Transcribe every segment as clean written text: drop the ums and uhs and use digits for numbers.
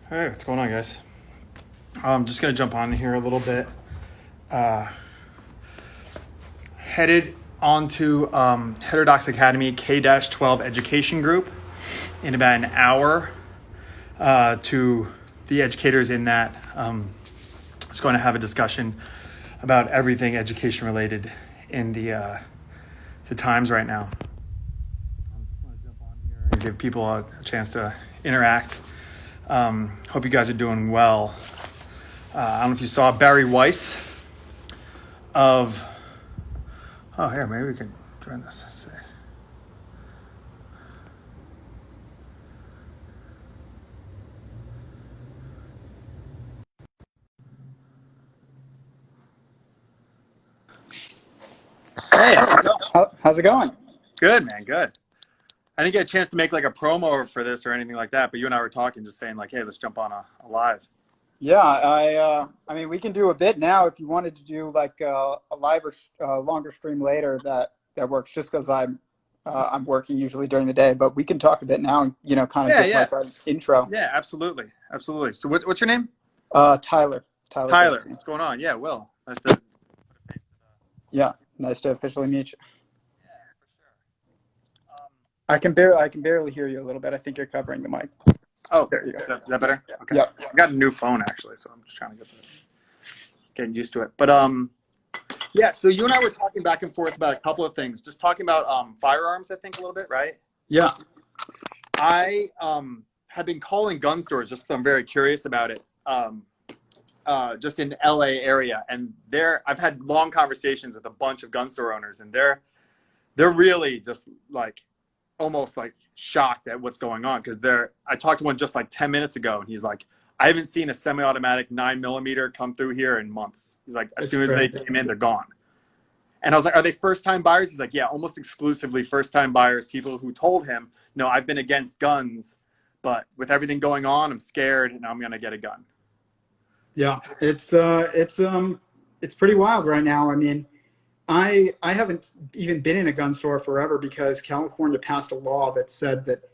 Hey, what's going on, guys? I'm just gonna jump on here a little bit. Uh, Headed onto Heterodox Academy K-12 Education Group in about an hour. To the educators in that, just going to have a discussion about everything education related in the times right now. I just want to jump on here and give people a chance to interact. Hope you guys are doing well. I don't know if you saw Barry Weiss of. Oh, here, maybe we can join this. Let's see. Hey, how's it going? How's it going? Good, man. Good. I didn't get a chance to make like a promo for this or anything like that, but you and I were talking, just saying like, hey, let's jump on a live. Yeah, I mean, we can do a bit now if you wanted to do like a live or longer stream later. That works. Just because I'm working usually during the day, but we can talk a bit now and kind of Yeah, give yeah, like an intro. yeah. Absolutely, absolutely. So, what's your name? Tyler Tyler. Goldstein. What's going on? Yeah, Will. Nice to. Yeah, nice to officially meet you. Yeah, for sure. I can barely hear you a little bit. I think you're covering the mic. Oh, There you go. is that better? Okay. Yeah. I got a new phone actually, so I'm just trying to getting used to it. But yeah. So you and I were talking back and forth about a couple of things. Just talking about firearms, I think a little bit, right? Yeah. I have been calling gun stores just because I'm very curious about it. Just in LA area, and I've had long conversations with a bunch of gun store owners, and they're really just like almost like shocked at what's going on because I talked to one just like 10 minutes ago, and he's like, I haven't seen a semi-automatic 9mm come through here in months. He's like, as It's soon as they crazy. came in, they're gone. And I was like, are they first-time buyers? He's like, yeah, almost exclusively first-time buyers, people who told him, no, I've been against guns, but with everything going on, I'm scared and I'm going to get a gun. Yeah. It's pretty wild right now. I mean, I haven't even been in a gun store forever because California passed a law that said that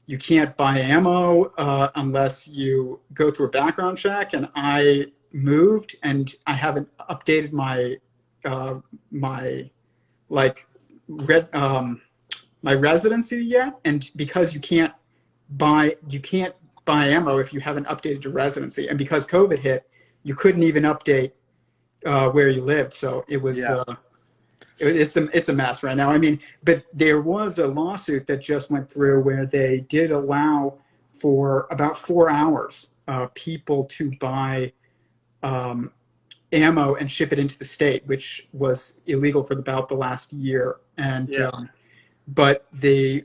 you can't buy ammo unless you go through a background check. And I moved, and I haven't updated my like red my residency yet. And because you can't buy ammo if you haven't updated your residency, and because COVID hit, you couldn't even update where you lived. So it was. Yeah. It's a mess right now. I mean, but there was a lawsuit that just went through where they did allow for about 4 hours people to buy ammo and ship it into the state, which was illegal for about the last year. And Yeah. but the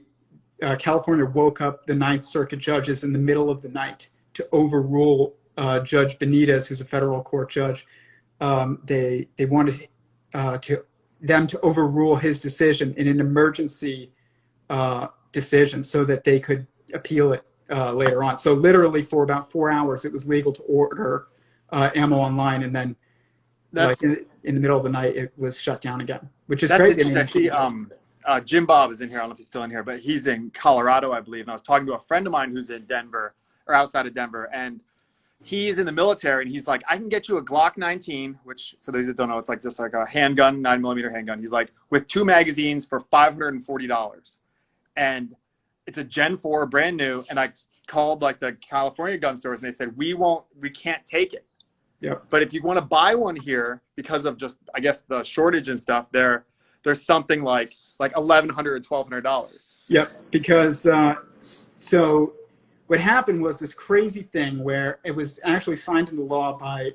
California woke up the Ninth Circuit judges in the middle of the night to overrule Judge Benitez, who's a federal court judge. They wanted to overrule his decision in an emergency decision so that they could appeal it later on. So literally for about 4 hours, it was legal to order ammo online, and then That's in the middle of the night, it was shut down again, which is That's crazy. interesting. I see Jim Bob is in here. I don't know if he's still in here, but he's in Colorado, I believe. And I was talking to a friend of mine who's in Denver or outside of Denver, and he's in the military, and he's like, I can get you a Glock 19, which for those that don't know, it's like just like a handgun, 9mm handgun. He's like, with 2 magazines for $540. And it's a Gen 4, brand new. And I called like the California gun stores, and they said, we can't take it. Yep. But if you want to buy one here, because of just, I guess, the shortage and stuff, there's something like $1,100, $1,200. Yep. Because so what happened was this crazy thing where it was actually signed into law by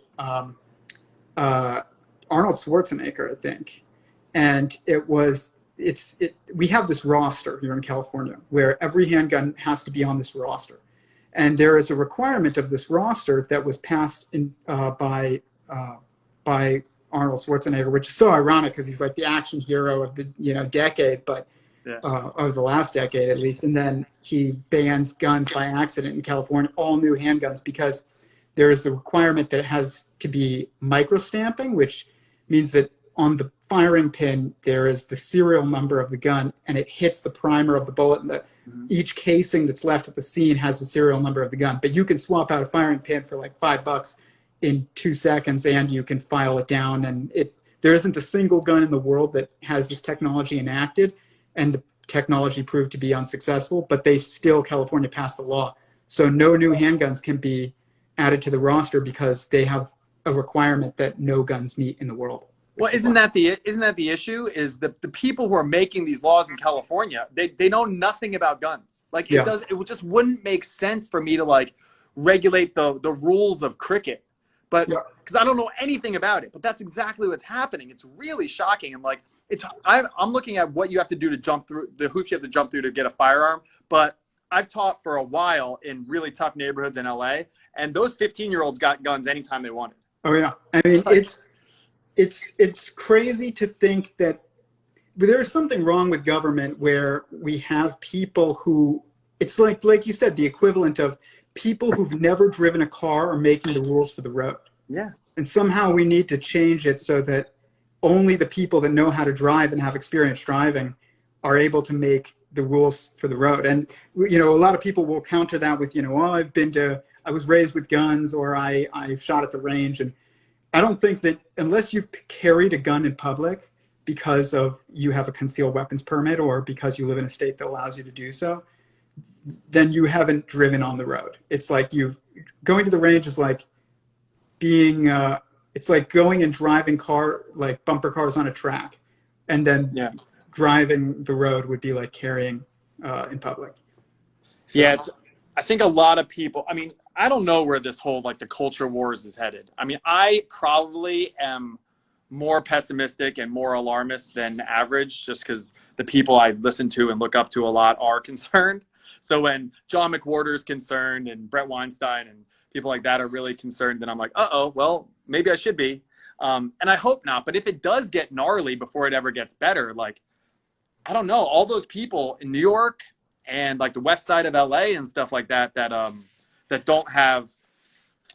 Arnold Schwarzenegger, I think, and we have this roster here in California where every handgun has to be on this roster. And there is a requirement of this roster that was passed by Arnold Schwarzenegger, which is so ironic because he's like the action hero of the decade, but Yes. of the last decade at least. And then he bans guns by accident in California, all new handguns, because there is the requirement that it has to be microstamping, which means that on the firing pin, there is the serial number of the gun, and it hits the primer of the bullet. And each casing that's left at the scene has the serial number of the gun. But you can swap out a firing pin for like $5 in 2 seconds, and you can file it down. And there isn't a single gun in the world that has this technology enacted, and the technology proved to be unsuccessful. But California passed the law, so no new handguns can be added to the roster because they have a requirement that no guns meet in the world. Well, isn't that the issue? Is the people who are making these laws in California, they know nothing about guns. Like it just wouldn't make sense for me to like regulate the rules of cricket, but because I don't know anything about it. But that's exactly what's happening. It's really shocking, and like I'm looking at what you have to do to jump through the hoops you have to jump through to get a firearm. But I've taught for a while in really tough neighborhoods in LA, and those 15-year-olds got guns anytime they wanted. Oh yeah, I mean it's crazy to think that there's something wrong with government where we have people who, it's like you said, the equivalent of people who've never driven a car are making the rules for the road. Yeah. And somehow we need to change it so that only the people that know how to drive and have experience driving are able to make the rules for the road. And, you know, a lot of people will counter that with, you know, oh, I was raised with guns, or I shot at the range. And I don't think that unless you carried a gun in public because of you have a concealed weapons permit or because you live in a state that allows you to do so, then you haven't driven on the road. It's like going to the range is like being, it's like going and driving like bumper cars on a track, and then driving the road would be like carrying in public. So, yeah, I think a lot of people, I mean, I don't know where this whole like the culture wars is headed. I mean, I probably am more pessimistic and more alarmist than average just because the people I listen to and look up to a lot are concerned. So when John McWhorter is concerned and Brett Weinstein and people like that are really concerned, then I'm like, well, maybe I should be. And I hope not. But if it does get gnarly before it ever gets better, like, I don't know, all those people in New York and like the west side of LA and stuff like that, that don't have,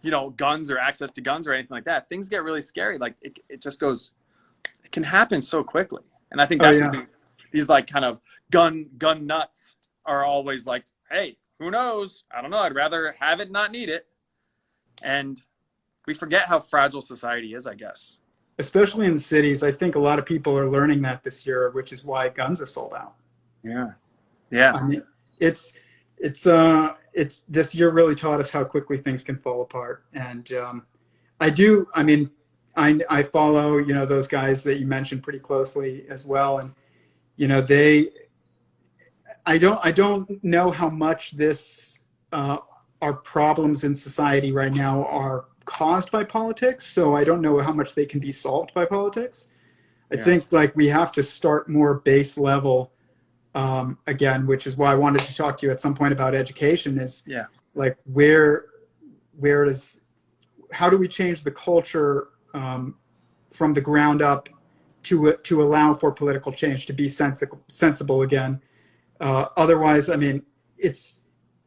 you know, guns or access to guns or anything like that, things get really scary. Like it just goes, it can happen so quickly. And I think that's what these like kind of gun nuts are always like, hey, who knows? I don't know. I'd rather have it, not need it. And we forget how fragile society is, I guess. Especially in the cities. I think a lot of people are learning that this year, which is why guns are sold out. Yeah. Yeah. I mean, it's this year really taught us how quickly things can fall apart. And I follow, you know, those guys that you mentioned pretty closely as well. And, you know, I don't know how much our problems in society right now are caused by politics. So I don't know how much they can be solved by politics. I think like we have to start more base level again, which is why I wanted to talk to you at some point about education is like how do we change the culture from the ground up to allow for political change, to be sensible again. Otherwise, I mean,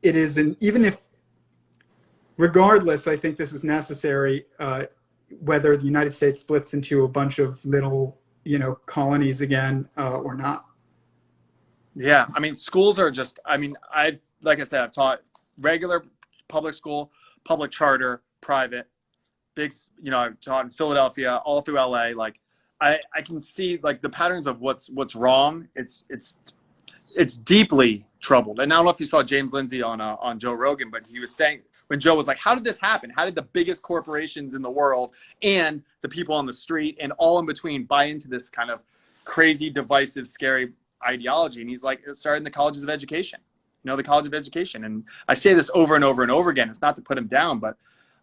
even if, regardless, I think this is necessary, whether the United States splits into a bunch of little, you know, colonies again or not. Yeah, I mean, schools are just, I mean, I've taught regular public school, public charter, private, big, you know, I've taught in Philadelphia, all through LA. Like, I can see like the patterns of what's wrong. It's deeply troubled. And I don't know if you saw James Lindsay on Joe Rogan, but he was saying, when Joe was like, how did this happen? How did the biggest corporations in the world and the people on the street and all in between buy into this kind of crazy, divisive, scary ideology? And he's like, it started in the colleges of education, you know, the College of Education. And I say this over and over and over again. It's not to put him down, but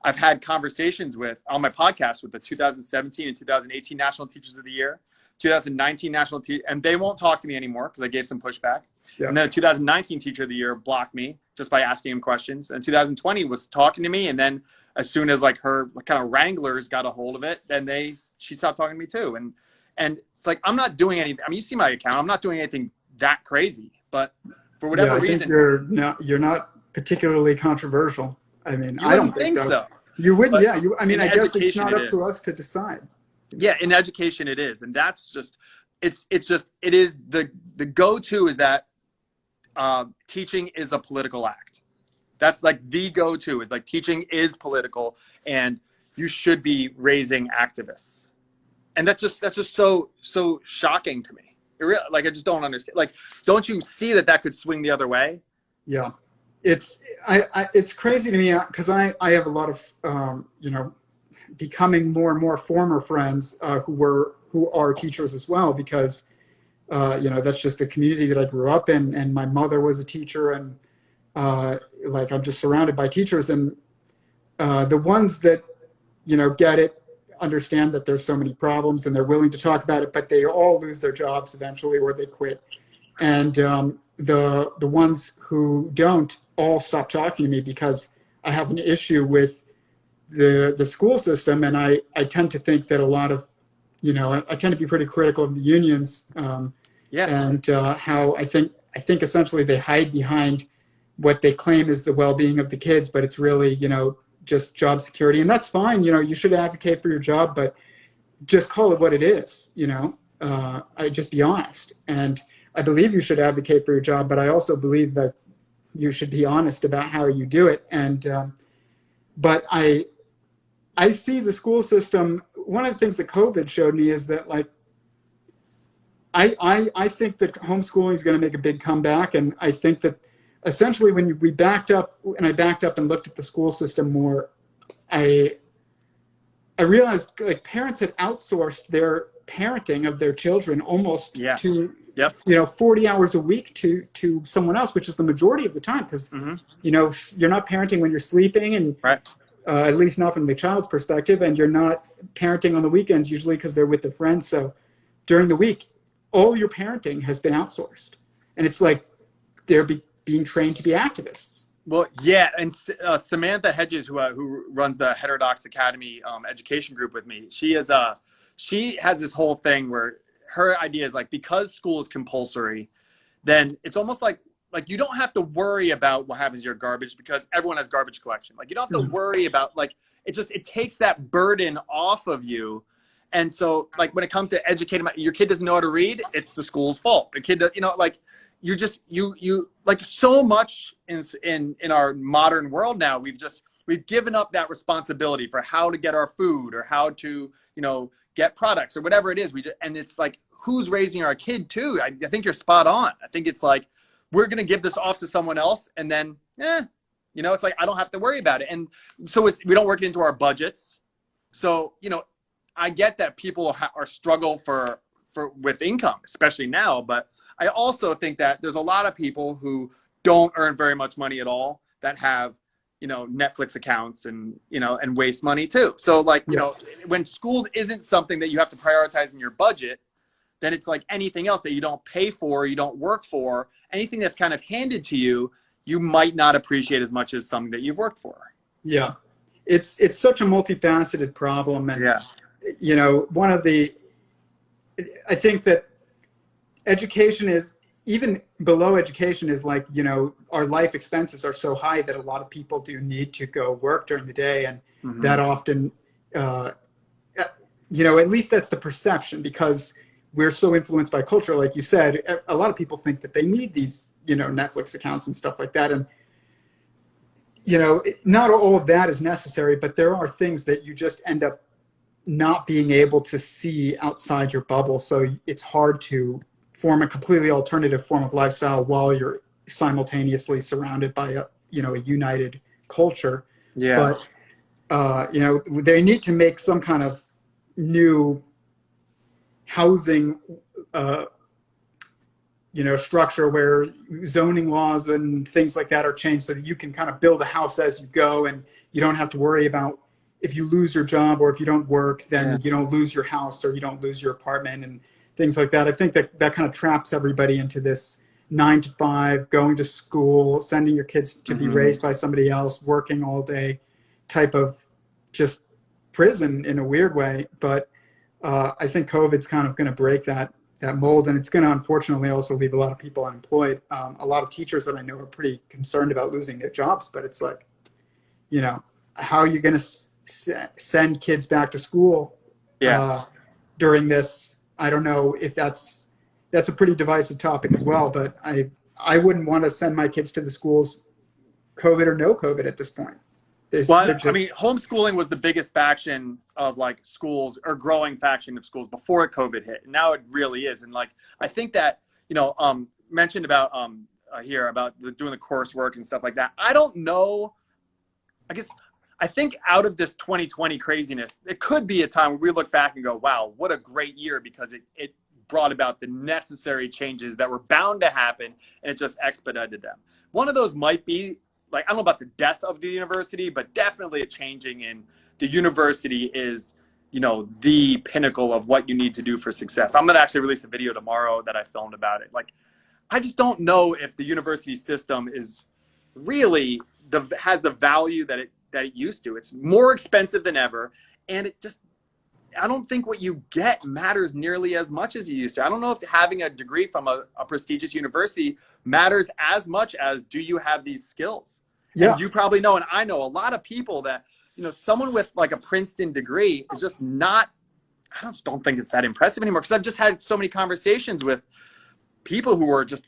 I've had conversations on my podcast with the 2017 and 2018 National Teachers of the Year, 2019 National and they won't talk to me anymore because I gave some pushback. Yeah. And then the 2019 Teacher of the Year blocked me just by asking him questions. And 2020 was talking to me. And then as soon as like her kind of wranglers got a hold of it, then she stopped talking to me too. And it's like, I'm not doing anything. I mean, you see my account. I'm not doing anything that crazy, but for whatever reason, you're not particularly controversial. I mean, I don't think so. You wouldn't. But I guess it's not up to us to decide. Yeah, in education it is, and that's just it is the go-to is that teaching is a political act. That's like the go-to is like teaching is political, and you should be raising activists, and that's just so shocking to me. Like I just don't understand. Like, don't you see that could swing the other way? Yeah, it's it's crazy to me because I have a lot of becoming more and more former friends who are teachers as well, because that's just the community that I grew up in, and my mother was a teacher, and like I'm just surrounded by teachers, and the ones that get it, understand that there's so many problems, and they're willing to talk about it, but they all lose their jobs eventually, or they quit. And the ones who don't all stop talking to me because I have an issue with the school system, and I tend to think that a lot of I tend to be pretty critical of the unions, and how I think essentially they hide behind what they claim is the well-being of the kids, but it's really just job security, and that's fine. You should advocate for your job, but just call it what it is. I just be honest, and I believe you should advocate for your job, but I also believe that you should be honest about how you do it. And but I see the school system. One of the things that COVID showed me is that, like, I think that homeschooling is going to make a big comeback, and I think that essentially when we backed up, and I backed up and looked at the school system more, I realized like parents had outsourced their parenting of their children almost to 40 hours a week to someone else, which is the majority of the time, because you're not parenting when you're sleeping, and at least not from the child's perspective, and you're not parenting on the weekends usually because they're with their friends. So during the week, all your parenting has been outsourced, and it's like they're being trained to be activists. Well, yeah, and Samantha Hedges, who runs the Heterodox Academy education group with me, she has this whole thing where her idea is like, because school is compulsory, then it's almost like you don't have to worry about what happens to your garbage because everyone has garbage collection. Like, you don't have to worry about, like, it takes that burden off of you. And so, like, when it comes to educating, your kid doesn't know how to read, it's the school's fault. The kid, like, you're just you like, so much in our modern world now, we've given up that responsibility for how to get our food or how to get products or whatever it is. And it's like, who's raising our kid too? I think you're spot on. I think it's like, we're going to give this off to someone else, and then it's like, I don't have to worry about it. And so we don't work it into our budgets. So I get that people are struggle for with income, especially now, but I also think that there's a lot of people who don't earn very much money at all that have, Netflix accounts and waste money too. So, like, when school isn't something that you have to prioritize in your budget, then it's like anything else that you don't pay for, you don't work for, anything that's kind of handed to you, you might not appreciate as much as something that you've worked for. Yeah. It's such a multifaceted problem. And, I think that education is, even below education, is like, our life expenses are so high that a lot of people do need to go work during the day. And that often, at least that's the perception, because we're so influenced by culture. Like you said, a lot of people think that they need these, Netflix accounts and stuff like that. And, not all of that is necessary, but there are things that you just end up not being able to see outside your bubble. So it's hard to form a completely alternative form of lifestyle while you're simultaneously surrounded by a united culture. Yeah. But, they need to make some kind of new housing, structure where zoning laws and things like that are changed so that you can kind of build a house as you go, and you don't have to worry about if you lose your job or if you don't work, then you don't lose your house or you don't lose your apartment and things like that. I think that kind of traps everybody into this 9 to 5, going to school, sending your kids to be raised by somebody else, working all day type of just prison in a weird way. But I think COVID's kind of going to break that mold, and it's going to unfortunately also leave a lot of people unemployed. A lot of teachers that I know are pretty concerned about losing their jobs, but it's like, how are you going to send kids back to school during this. I don't know if that's a pretty divisive topic as well, but I wouldn't want to send my kids to the schools, COVID or no COVID at this point. Well, They're I just mean, homeschooling was the biggest faction of like schools, or growing faction of schools before COVID hit. And now it really is. And like, I think that, mentioned about here about doing the coursework and stuff like that. I don't know. I think out of this 2020 craziness, it could be a time where we look back and go, wow, what a great year, because it brought about the necessary changes that were bound to happen, and it just expedited them. One of those might be, like, I don't know about the death of the university, but definitely a changing in the university is, the pinnacle of what you need to do for success. I'm going to actually release a video tomorrow that I filmed about it. Like, I just don't know if the university system is really has the value that it used to. It's more expensive than ever, and I don't think what you get matters nearly as much as you used to. I don't know if having a degree from a prestigious university matters as much as, do you have these skills? Yeah. And you probably know, and I know a lot of people that, someone with like a Princeton degree is just not, I just don't think it's that impressive anymore. Because I've just had so many conversations with people who are just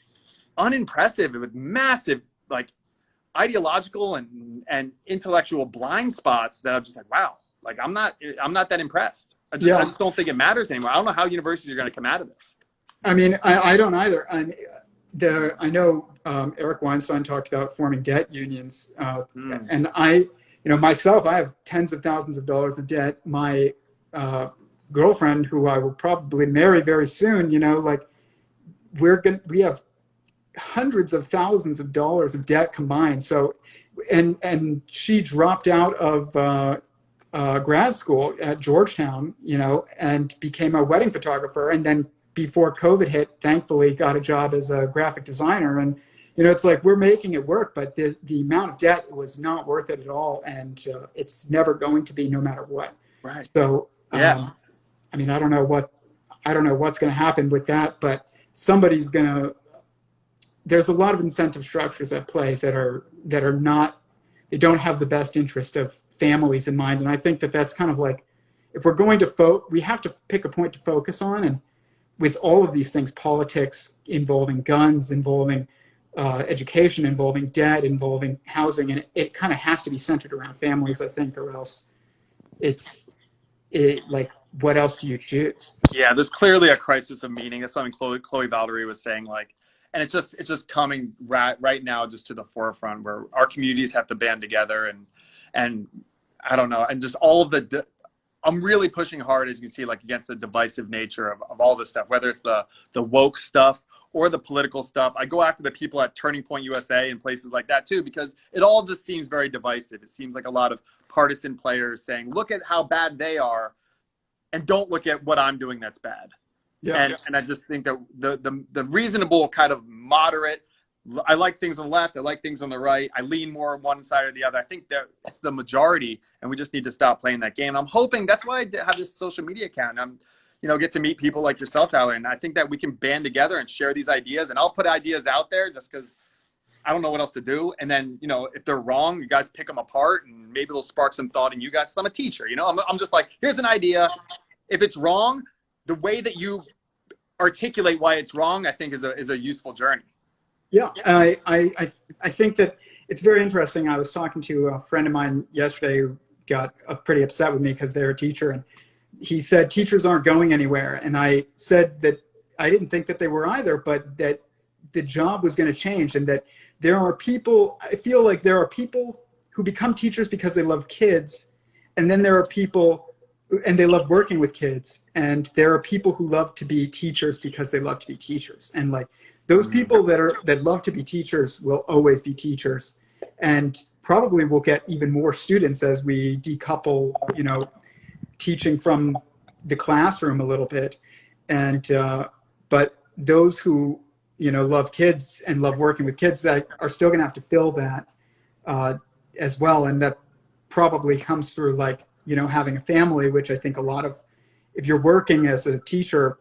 unimpressive with massive, like, ideological and intellectual blind spots that I'm just like, wow, like I'm not that impressed. I just don't think it matters anymore. I don't know how universities are going to come out of this. I mean, I don't either. I know Eric Weinstein talked about forming debt unions, and myself, I have tens of thousands of dollars of debt. My girlfriend, who I will probably marry very soon, we have hundreds of thousands of dollars of debt combined. So, and she dropped out of grad school at Georgetown, and became a wedding photographer. And then before COVID hit, thankfully got a job as a graphic designer. And, it's like, we're making it work, but the amount of debt was not worth it at all. And it's never going to be, no matter what. Right. So, I mean, I don't know what's going to happen with that, but somebody's going to, there's a lot of incentive structures at play that are not, they don't have the best interest of families in mind. And I think that's kind of like, if we're going to we have to pick a point to focus on. And with all of these things, politics involving guns, involving education, involving debt, involving housing, and it kind of has to be centered around families, I think, or else like, what else do you choose? Yeah, there's clearly a crisis of meaning. That's something Chloe Valdary was saying, like, and it's just coming right now just to the forefront, where our communities have to band together, and I don't know, and just all of I'm really pushing hard, as you can see, like, against the divisive nature of all this stuff, whether it's the woke stuff or the political stuff. I go after the people at Turning Point USA and places like that too, because it all just seems very divisive. It seems like a lot of partisan players saying, look at how bad they are, and don't look at what I'm doing that's bad. Yeah. And I just think that the reasonable kind of moderate, I like things on the left, I like things on the right, I lean more on one side or the other. I think that it's the majority, and we just need to stop playing that game. And I'm hoping, that's why I have this social media account. And I'm, get to meet people like yourself, Tyler, and I think that we can band together and share these ideas. And I'll put ideas out there just because I don't know what else to do. And then, if they're wrong, you guys pick them apart, and maybe it'll spark some thought in you guys. 'Cause I'm a teacher, I'm just like, here's an idea. If it's wrong, the way that you articulate why it's wrong, I think is a useful journey. Yeah, I think that it's very interesting. I was talking to a friend of mine yesterday who got pretty upset with me because they're a teacher, and he said teachers aren't going anywhere. And I said that I didn't think that they were either, but that the job was going to change, and that there are people, I feel like there are people who become teachers because they love kids, and then there are people, and they love working with kids, and there are people who love to be teachers because they love to be teachers. And like, those people that love to be teachers will always be teachers, and probably will get even more students as we decouple, teaching from the classroom a little bit. And but those who love kids and love working with kids, that are still going to have to fill that as well. And that probably comes through, like, having a family, which I think a lot of, if you're working as a teacher,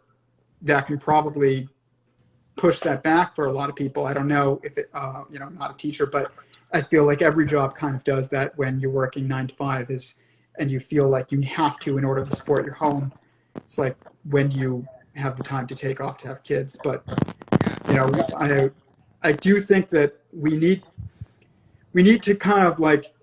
that can probably push that back for a lot of people. I don't know if it, I'm not a teacher, but I feel like every job kind of does that when you're working 9 to 5 and you feel like you have to in order to support your home. It's like, when do you have the time to take off to have kids? But you know, I do think that we need to kind of like,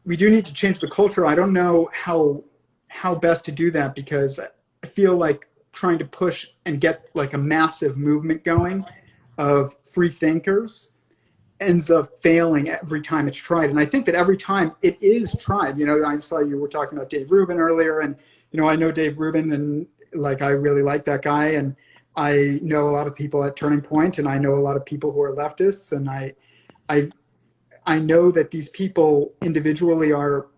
we do need to change the culture. I don't know how best to do that, because I feel like trying to push and get like a massive movement going of free thinkers ends up failing every time it's tried. And I think that every time it is tried, you know, I saw you were talking about Dave Rubin earlier, and you know, I know Dave Rubin, and like I really like that guy, and I know a lot of people at Turning Point, and I know a lot of people who are leftists, and I I know that these people individually are,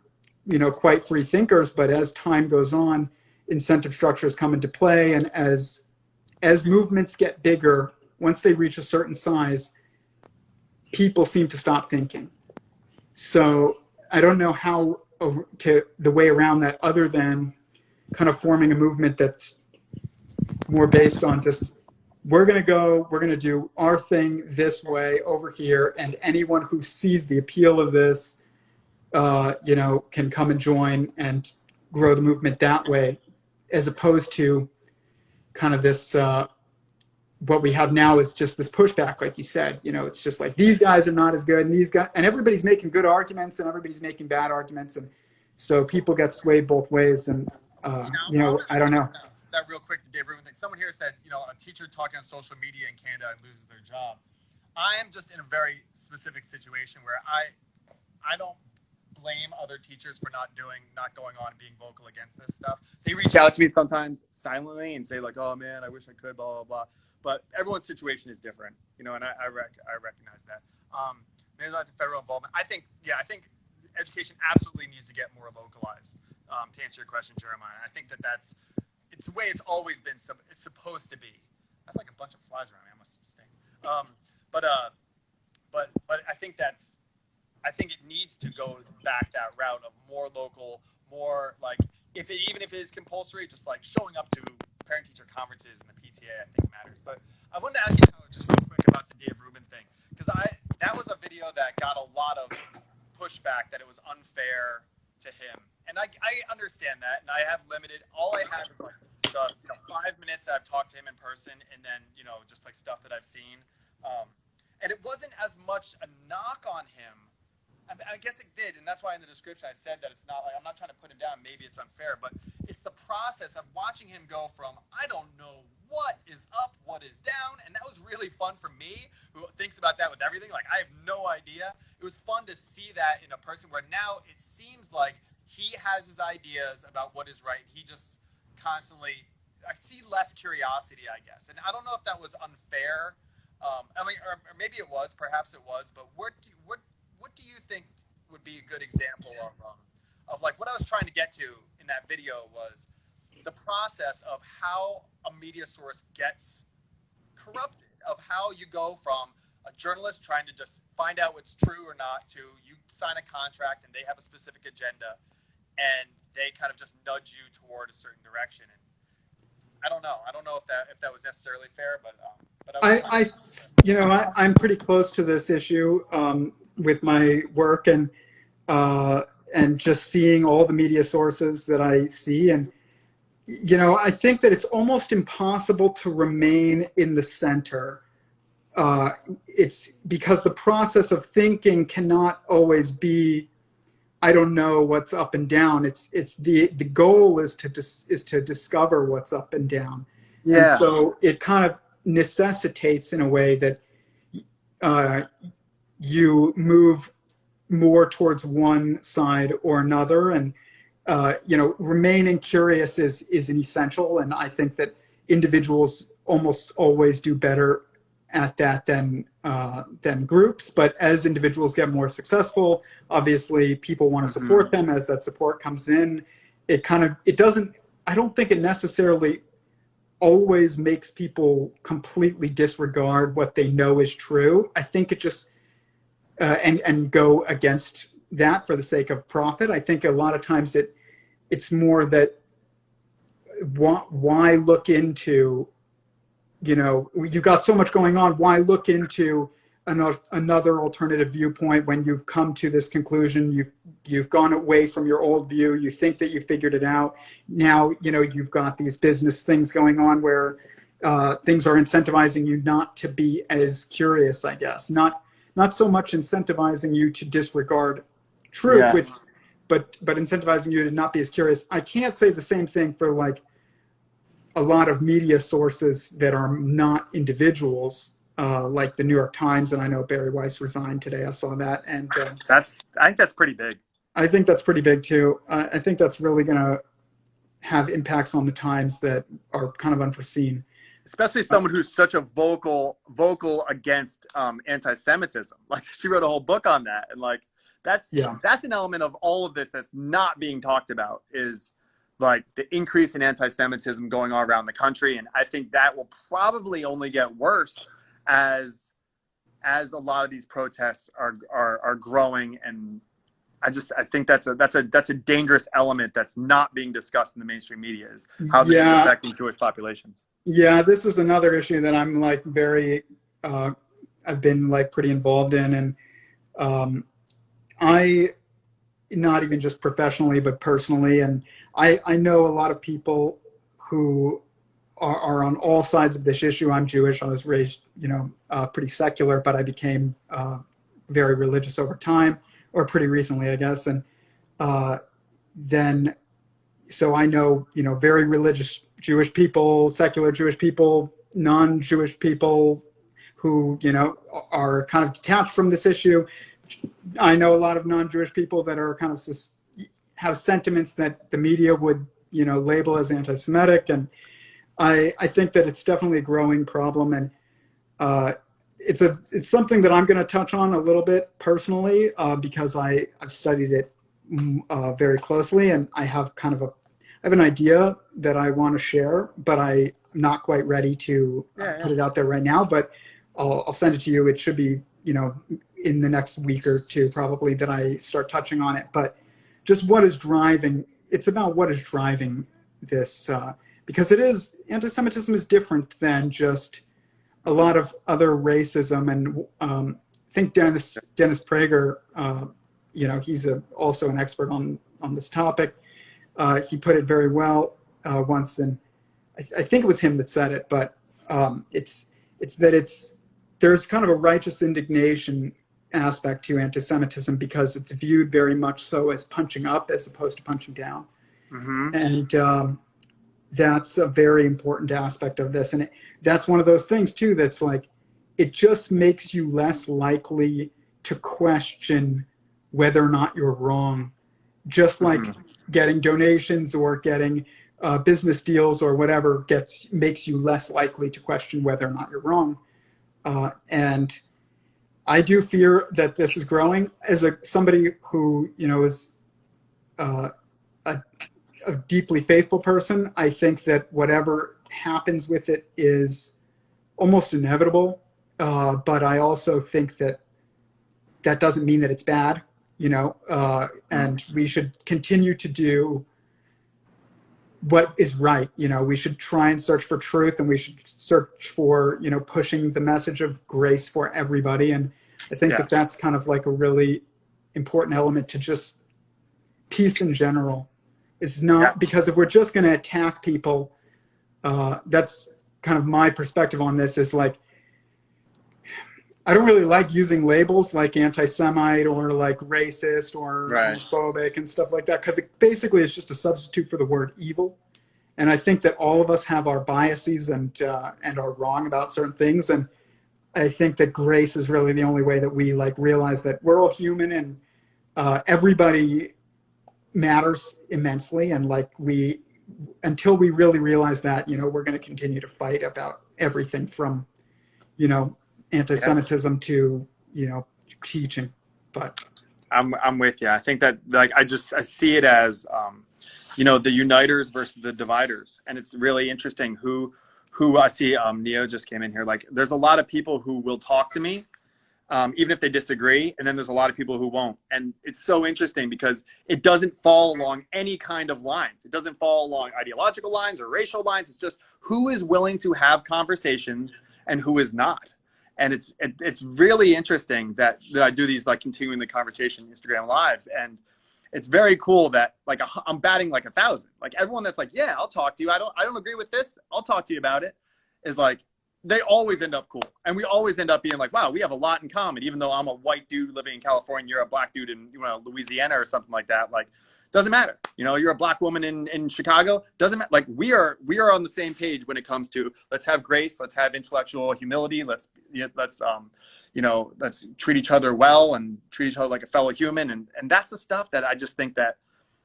you know, quite free thinkers, but as time goes on, incentive structures come into play, and as movements get bigger, once they reach a certain size, people seem to stop thinking. So I don't know how to the way around that, other than kind of forming a movement that's more based on just, we're going to do our thing this way over here, and anyone who sees the appeal of this, you know, can come and join and grow the movement that way, as opposed to kind of this, what we have now is just this pushback, like you said. You know, it's just like, these guys are not as good, and these guys, and everybody's making good arguments, and everybody's making bad arguments, and so people get swayed both ways. And you know, I don't know. That real quick, the Dave Rubin thing. Someone here said, you know, a teacher talking on social media in Canada and loses their job. I am just in a very specific situation where I don't blame other teachers for not going on and being vocal against this stuff. They reach out to me sometimes silently and say like, oh man, I wish I could, blah, blah, blah. But everyone's situation is different, you know, and I recognize that. Maybe that's a federal involvement. I think education absolutely needs to get more localized, to answer your question, Jeremiah. I think it's the way it's always been. It's supposed to be. I have like a bunch of flies around me. I must stink. But I think it needs to go back that route of more local, more like, even if it is compulsory, just like showing up to parent-teacher conferences and the PTA, I think matters. But I wanted to ask you, Tyler, just real quick about the Dave Rubin thing, because that was a video that got a lot of pushback, that it was unfair to him. And I understand that, and I have limited. All I have is like the 5 minutes that I've talked to him in person, and then, you know, just like stuff that I've seen. And it wasn't as much a knock on him. I guess it did, and that's why in the description I said that it's not like, I'm not trying to put him down. Maybe it's unfair, but it's the process of watching him go from, I don't know what is up, what is down, and that was really fun for me, who thinks about that with everything. Like, I have no idea. It was fun to see that in a person where now it seems like he has his ideas about what is right. He just constantly, I see less curiosity, I guess. And I don't know if that was unfair. I mean, or maybe it was, perhaps it was, but what do you think would be a good example of like what I was trying to get to in that video was the process of how a media source gets corrupted, of how you go from a journalist trying to just find out what's true or not to you sign a contract and they have a specific agenda and they kind of just nudge you toward a certain direction. And I don't know if that was necessarily fair, but I'm pretty close to this issue with my work, and just seeing all the media sources that I see. And, you know, I think that it's almost impossible to remain in the center. It's because the process of thinking cannot always be, I don't know what's up and down. It's the goal is to discover what's up and down. Yeah. And so it kind of necessitates in a way that you move more towards one side or another. And you know, remaining curious is an essential. And I think that individuals almost always do better at that than groups. But as individuals get more successful, obviously people want to support them. As that support comes in, I don't think it necessarily always makes people completely disregard what they know is true. I think it just and go against that for the sake of profit. I think a lot of times it's more that why look into, you know, you've got so much going on, why look into another alternative viewpoint, when you've come to this conclusion, you've gone away from your old view, you think that you figured it out. Now, you've got these business things going on where things are incentivizing you not to be as curious, I guess. Not so much incentivizing you to disregard truth, Yeah. but incentivizing you to not be as curious. I can't say the same thing for like a lot of media sources that are not individuals, like the New York Times, and I know Barry Weiss resigned today. I saw that, and I think that's pretty big. I think that's pretty big too. I think that's really going to have impacts on the Times that are kind of unforeseen. Especially someone who's such a vocal against anti-Semitism. Like, she wrote a whole book on that, and like that's an element of all of this that's not being talked about, is like the increase in anti-Semitism going on around the country. And I think that will probably only get worse as a lot of these protests are growing. And I think that's a dangerous element that's not being discussed in the mainstream media, is how this is affecting Jewish populations. Yeah, this is another issue that I'm like I've been like pretty involved in, and I, not even just professionally, but personally. And I know a lot of people who are on all sides of this issue. I'm Jewish. I was raised, pretty secular, but I became very religious over time, or pretty recently, I guess. And so I know, very religious Jewish people, secular Jewish people, non-Jewish people who, are kind of detached from this issue. I know a lot of non-Jewish people that are kind of have sentiments that the media would, label as anti-Semitic. And I think that it's definitely a growing problem. And it's something that I'm going to touch on a little bit personally, because I've studied it very closely, and I have I have an idea that I want to share, but I'm not quite ready to put it out there right now. But I'll send it to you. It should be, in the next week or two, probably, that I start touching on it. But just it's about what is driving this, because anti-Semitism is different than just a lot of other racism. And I think Dennis Prager, he's also an expert on this topic. He put it very well once, and I think it was him that said it, but there's kind of a righteous indignation aspect to anti-Semitism, because it's viewed very much so as punching up as opposed to punching down. Mm-hmm. And that's a very important aspect of this. And that's one of those things too, that's like, it just makes you less likely to question whether or not you're wrong. Just like getting donations or getting business deals or whatever makes you less likely to question whether or not you're wrong. And I do fear that this is growing. As somebody who, is a deeply faithful person, I think that whatever happens with it is almost inevitable. But I also think that doesn't mean that it's bad, and we should continue to do what is right. We should try and search for truth, and we should search for, pushing the message of grace for everybody. And I think that that's kind of like a really important element to just peace in general. It's not because if we're just going to attack people, that's kind of my perspective on this, is like, I don't really like using labels like anti-Semite or like racist or homophobic and stuff like that, because it basically is just a substitute for the word evil. And I think that all of us have our biases and are wrong about certain things. And I think that grace is really the only way that we like realize that we're all human, and everybody matters immensely. And like until we really realize that, we're going to continue to fight about everything from, anti-Semitism to, teaching. But I'm with you. I think that like I see it as the uniters versus the dividers, and it's really interesting who I see. Neo just came in here. Like, there's a lot of people who will talk to me, even if they disagree, and then there's a lot of people who won't. And it's so interesting because it doesn't fall along any kind of lines. It doesn't fall along ideological lines or racial lines. It's just who is willing to have conversations and who is not. And it's really interesting that I do these like continuing the conversation Instagram lives, and it's very cool that like I'm batting like 1,000. Like everyone that's like, yeah, I'll talk to you. I don't agree with this. I'll talk to you about it. Is like they always end up cool, and we always end up being like, wow, we have a lot in common. Even though I'm a white dude living in California, you're a black dude in Louisiana or something like that. Like doesn't matter. You're a black woman in Chicago. Doesn't matter. Like we are on the same page when it comes to let's have grace, let's have intellectual humility, let's treat each other well and treat each other like a fellow human. And that's the stuff that I just think that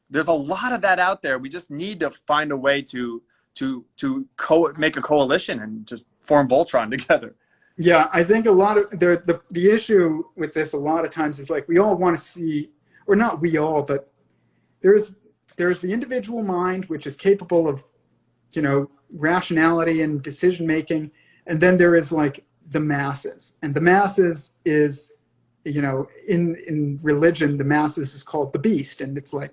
there's a lot of that out there. We just need to find a way to make a coalition and just form Voltron together. Yeah, I think a lot of the issue with this a lot of times is like we all want to see, or not we all, but there's the individual mind, which is capable of, rationality and decision making, and then there is like the masses, and the masses is, in religion, the masses is called the beast, and it's like,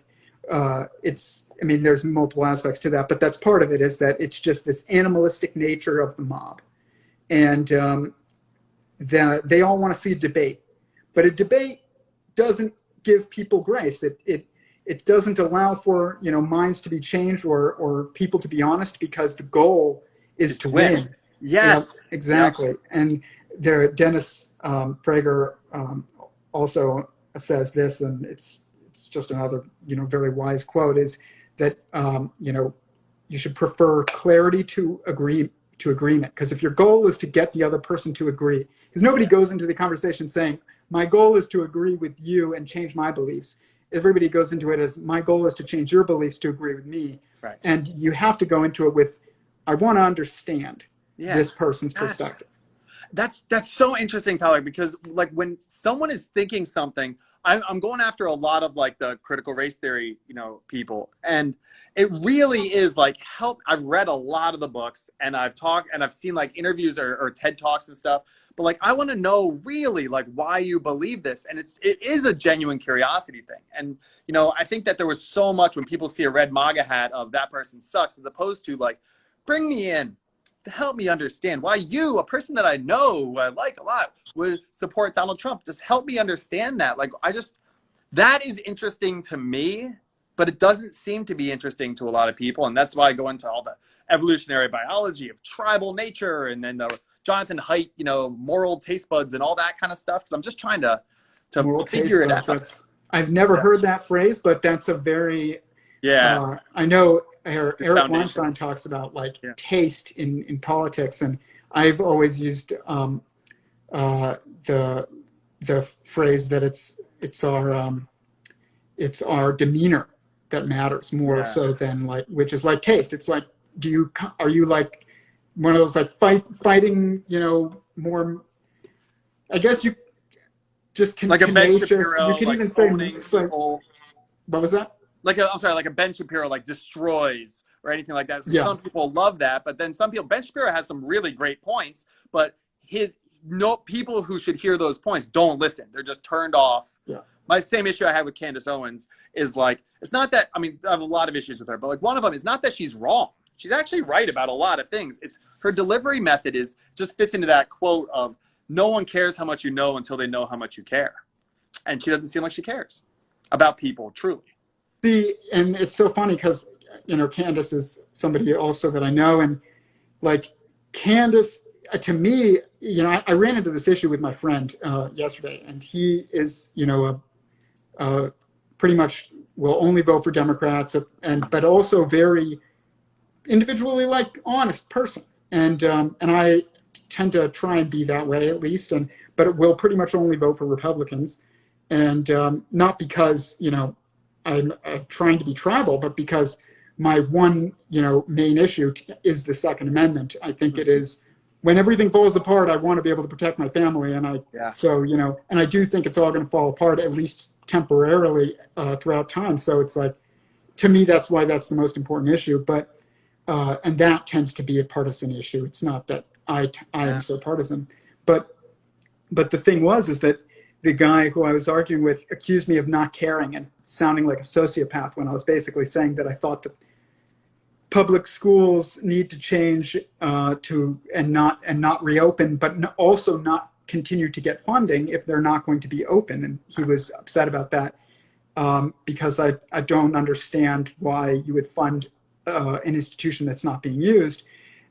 there's multiple aspects to that, but that's part of it, is that it's just this animalistic nature of the mob, and that they all want to see a debate, but a debate doesn't give people grace. It doesn't allow for minds to be changed or people to be honest, because the goal is to win. Yes, exactly. Yep. And Dennis Prager also says this, and it's just another very wise quote, is that you should prefer clarity to agreement, because if your goal is to get the other person to agree, because nobody goes into the conversation saying my goal is to agree with you and change my beliefs. Everybody goes into it as my goal is to change your beliefs to agree with me. Right. And you have to go into it with, I want to understand this person's perspective. That's so interesting, Tyler, because like when someone is thinking something, I'm going after a lot of like the critical race theory, people, and it really is like I've read a lot of the books, and I've talked and I've seen like interviews or TED Talks and stuff, but like I want to know really like why you believe this, and it is a genuine curiosity thing. And I think that there was so much when people see a red MAGA hat of that person sucks, as opposed to like bring me in to help me understand why you, a person that I know, who I like a lot, would support Donald Trump. Just help me understand that. Like, that is interesting to me, but it doesn't seem to be interesting to a lot of people. And that's why I go into all the evolutionary biology of tribal nature, and then the Jonathan Haidt, moral taste buds and all that kind of stuff. Cause I'm just trying to figure it out. I've never heard that phrase, but that's a very, I know Eric Weinstein talks about like taste in politics, and I've always used the phrase that it's our demeanor that matters more so than like, which is like taste. It's like, are you like one of those like fighting, more, I guess you just like a Ben Shapiro, you could even say like, what was that? Like a Ben Shapiro like destroys or anything like that. So some people love that, but then some people, Ben Shapiro has some really great points, but people who should hear those points don't listen. They're just turned off. Yeah. My same issue I have with Candace Owens is like, it's not that, I have a lot of issues with her, but like one of them is not that she's wrong. She's actually right about a lot of things. It's her delivery method just fits into that quote of no one cares how much you know until they know how much you care. And she doesn't seem like she cares about people truly. And it's so funny because, Candace is somebody also that I know, and like Candace, to me, I ran into this issue with my friend yesterday, and he is, pretty much will only vote for Democrats, but also very individually like honest person, and I tend to try and be that way at least, but it will pretty much only vote for Republicans, and not because I'm trying to be tribal, but because my one main issue is the Second Amendment. I think it is, when everything falls apart, I want to be able to protect my family, and and I do think it's all going to fall apart, at least temporarily, throughout time. So it's like, to me, that's why that's the most important issue. But and that tends to be a partisan issue. It's not that I am so partisan, but the thing is that the guy who I was arguing with accused me of not caring and sounding like a sociopath when I was basically saying that I thought that public schools need to change and not reopen, but also not continue to get funding if they're not going to be open. And he was upset about that because I don't understand why you would fund an institution that's not being used.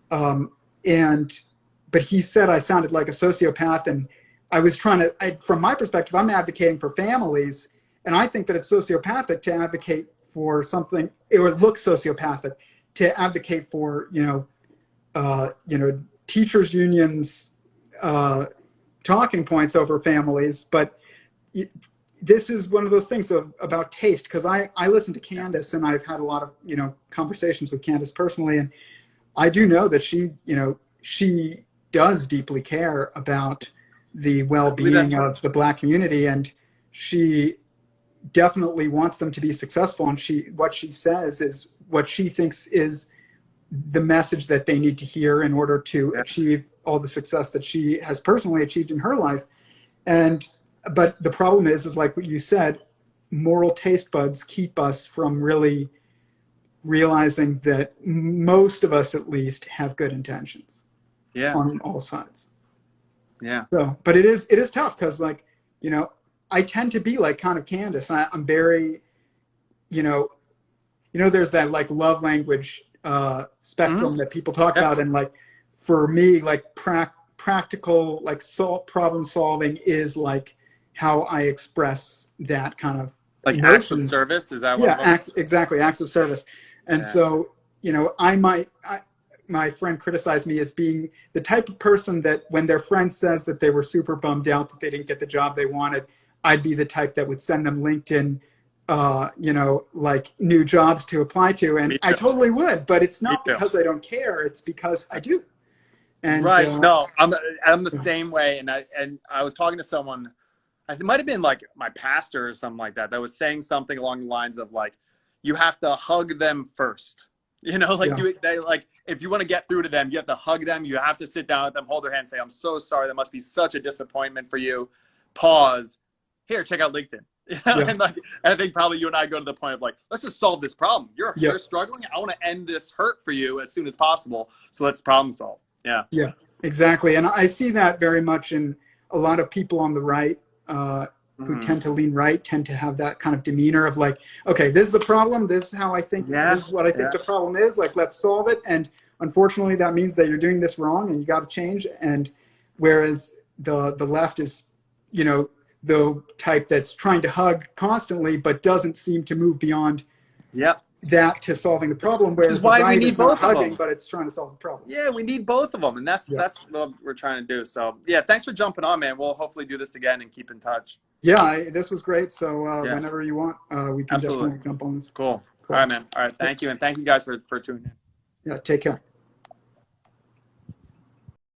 But he said I sounded like a sociopath, and I was from my perspective, I'm advocating for families, and I think that it's sociopathic to advocate for something, or it looks sociopathic to advocate for, teachers unions talking points over families. But this is one of those things about taste, because I listen to Candace, and I've had a lot of, conversations with Candace personally, and I do know that she does deeply care about the well-being of the Black community, and she definitely wants them to be successful. And what she says is what she thinks is the message that they need to hear in order to achieve all the success that she has personally achieved in her life. But the problem is like what you said, moral taste buds keep us from really realizing that most of us at least have good intentions on all sides. Yeah. So, but it is tough because I tend to be like kind of Candace. I'm very, there's that like love language spectrum that people talk about. And like, for me, like practical, like problem solving is like how I express that kind of like emotions. Acts of service. Is that what? Yeah, exactly. Acts of service. And so, my friend criticized me as being the type of person that when their friend says that they were super bummed out that they didn't get the job they wanted, I'd be the type that would send them LinkedIn, like new jobs to apply to. And I totally would, but it's not because I don't care. It's because I do. And, no, I'm the same way. And I was talking to someone, it might've been like my pastor or something like that was saying something along the lines of like, you have to hug them first, if you want to get through to them, you have to hug them. You have to sit down with them, hold their hand, say, I'm so sorry. That must be such a disappointment for you. Pause. Here, check out LinkedIn. And I think probably you and I go to the point of like, let's just solve this problem. You're struggling. I want to end this hurt for you as soon as possible. So let's problem solve. Yeah. Yeah, exactly. And I see that very much in a lot of people on the right who tend to lean right, tend to have that kind of demeanor of like, okay, this is a problem. This is how I think, this is what I think the problem is. Like, let's solve it. And unfortunately, that means that you're doing this wrong and you got to change. And whereas the left is, the type that's trying to hug constantly, but doesn't seem to move beyond that to solving the problem. Whereas the right is not hugging, but it's trying to solve the problem. Yeah, we need both of them. And that's what we're trying to do. So yeah, thanks for jumping on, man. We'll hopefully do this again and keep in touch. Yeah, this was great. So whenever you want, we can definitely jump on this. Cool. All right, man. All right. Thank you. And thank you guys for tuning in. Yeah, take care.